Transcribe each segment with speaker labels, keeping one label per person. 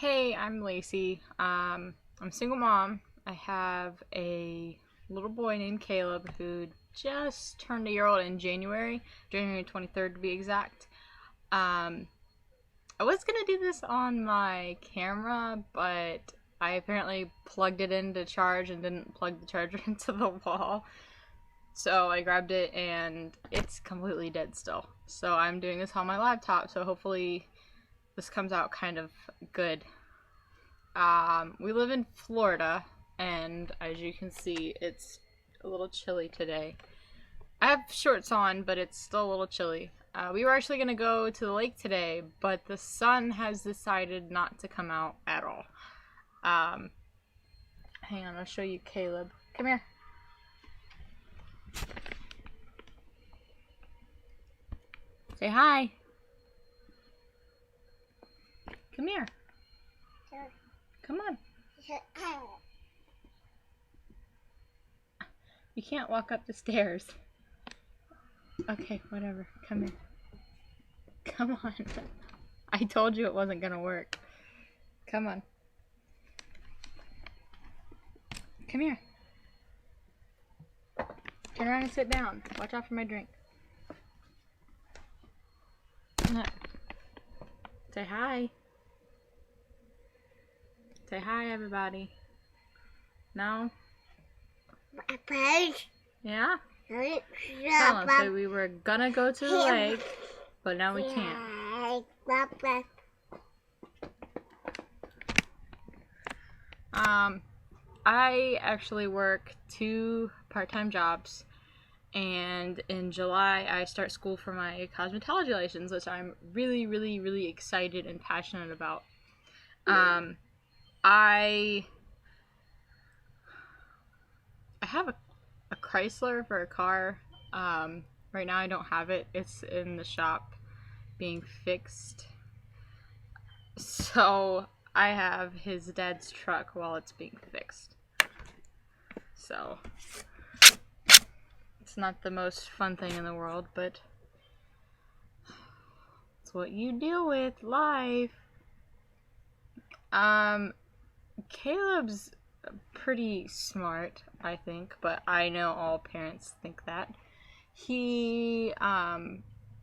Speaker 1: Hey, I'm Lacey. I'm a single mom. I have a little boy named Caleb who just turned a year old in January 23rd to be exact. I was gonna do this on my camera, but I apparently plugged it in to charge and didn't plug the charger into the wall. So I grabbed it and it's completely dead still. So I'm doing this on my laptop, so hopefully this comes out kind of good. We live in Florida, and as you can see, it's a little chilly today. I have shorts on, but it's still a little chilly. We were actually going to go to the lake today, but the sun has decided not to come out at all. Hang on, I'll show you Caleb. Come here. Say hi. Come here. Come on. You can't walk up the stairs. Okay, whatever. Come here. Come on. I told you it wasn't gonna work. Come on. Come here. Turn around and sit down. Watch out for my drink. Look. Say hi. Say hi, everybody. No? Yeah? Tell them. So we were gonna go to the lake, but now we can't. I actually work 2 part-time jobs, and in July I start school for my cosmetology license, which I'm really, really, really excited and passionate about. I have a Chrysler for a car. Right now I don't have it. It's in the shop being fixed. So I have his dad's truck while it's being fixed. So it's not the most fun thing in the world, but it's what you deal with. Life. Caleb's pretty smart, I think, but I know all parents think that. He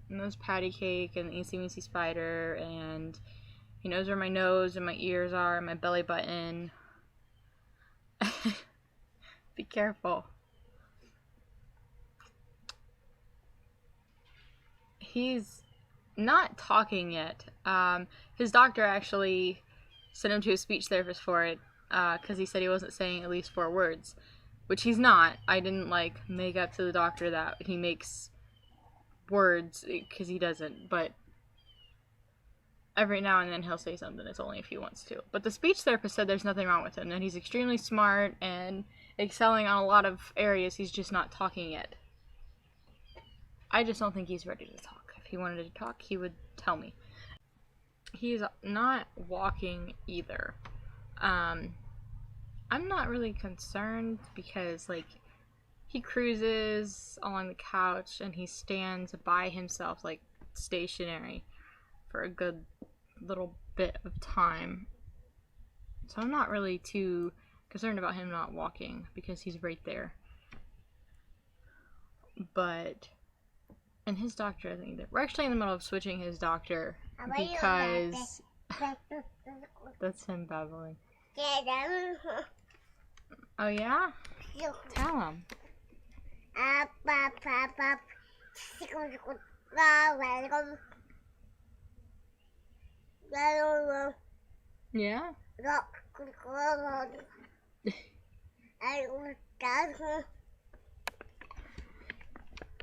Speaker 1: knows patty cake and the Eensy Weensy Spider, and he knows where my nose and my ears are and my belly button. Be careful. He's not talking yet. His doctor actually sent him to a speech therapist for it, because he said he wasn't saying at least 4 words, which he's not. I didn't make up to the doctor that he makes words, because he doesn't, but every now and then he'll say something. It's only if he wants to. But the speech therapist said there's nothing wrong with him, and he's extremely smart and excelling on a lot of areas. He's just not talking yet. I just don't think he's ready to talk. If he wanted to talk, he would tell me. He's not walking either. I'm not really concerned because, he cruises along the couch and he stands by himself, stationary, for a good little bit of time. So I'm not really too concerned about him not walking because he's right there. But, and his doctor, I think that we're actually in the middle of switching his doctor because that's him babbling. Oh yeah? Tell him. Yeah?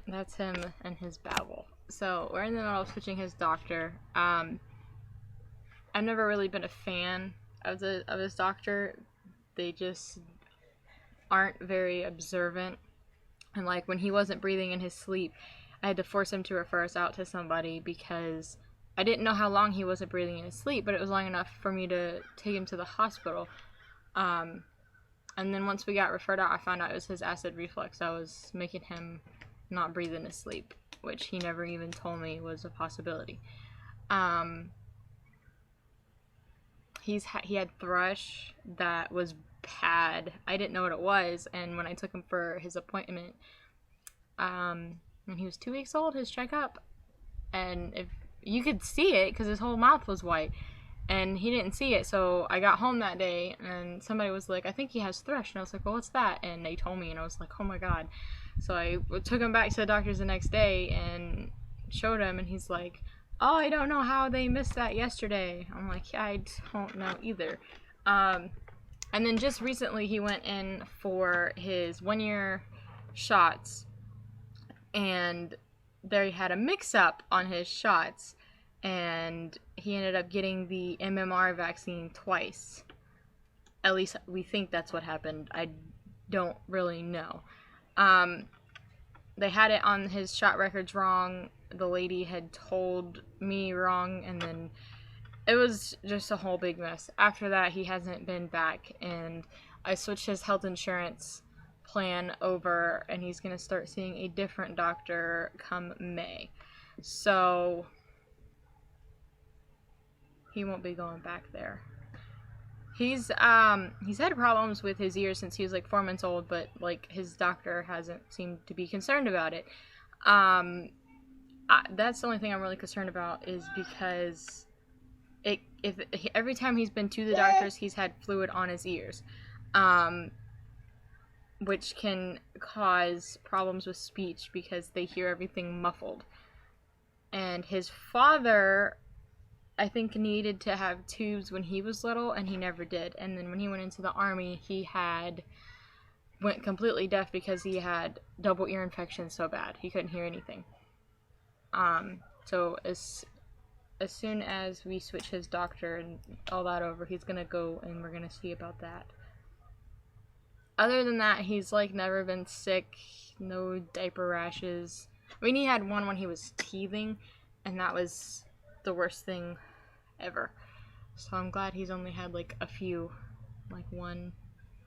Speaker 1: That's him and his babble. So we're in the middle of switching his doctor. I've never really been a fan of his doctor. They just aren't very observant. And when he wasn't breathing in his sleep, I had to force him to refer us out to somebody because I didn't know how long he wasn't breathing in his sleep, but it was long enough for me to take him to the hospital. And then once we got referred out, I found out it was his acid reflux. I was making him not breathe in his sleep, which he never even told me was a possibility. he had thrush that was bad. I didn't know what it was, and when I took him for his appointment, when he was 2 weeks old, his checkup, and if you could see it because his whole mouth was white, and he didn't see it. So I got home that day, and somebody was like, "I think he has thrush," and I was like, "Well, what's that?" And they told me, and I was like, "Oh my god!" So I took him back to the doctor's the next day and showed him, and he's like, "Oh, I don't know how they missed that yesterday." I'm like, "Yeah, I don't know either." And then just recently he went in for his 1-year shots, and there he had a mix-up on his shots, and he ended up getting the MMR vaccine twice. At least we think that's what happened. I don't really know. They had it on his shot records wrong. The lady had told me wrong, and then it was just a whole big mess. After that, he hasn't been back, and I switched his health insurance plan over, and he's going to start seeing a different doctor come May. So he won't be going back there. He's had problems with his ears since he was like 4 months old, but like his doctor hasn't seemed to be concerned about it. That's the only thing I'm really concerned about, is because every time he's been to the doctors, he's had fluid on his ears, which can cause problems with speech because they hear everything muffled. And his father, I think, needed to have tubes when he was little, and he never did. And then when he went into the Army, he went completely deaf because he had double ear infection so bad he couldn't hear anything. So as soon as we switch his doctor and all that over, he's gonna go and we're gonna see about that. Other than that, he's like never been sick, no diaper rashes. I mean, he had one when he was teething, and that was the worst thing ever. So I'm glad he's only had like a few, like one.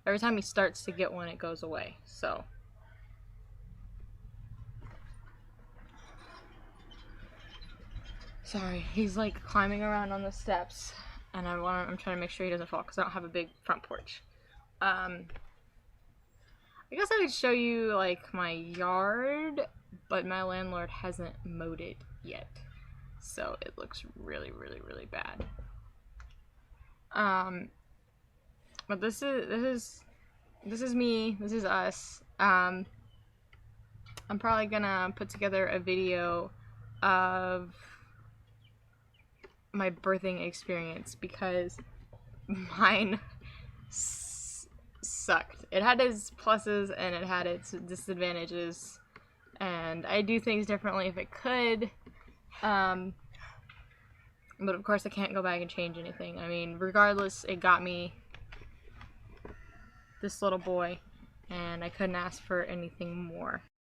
Speaker 1: Every time he starts to get one, it goes away. So sorry, he's like climbing around on the steps, and I'm trying to make sure he doesn't fall because I don't have a big front porch. I guess I could show you like my yard, but my landlord hasn't mowed it yet, so it looks really, really, really bad. But this is me. This is us. I'm probably gonna put together a video of my birthing experience because mine sucked. It had its pluses and it had its disadvantages, and I do things differently if it could. But of course I can't go back and change anything. I mean, regardless, it got me this little boy, and I couldn't ask for anything more.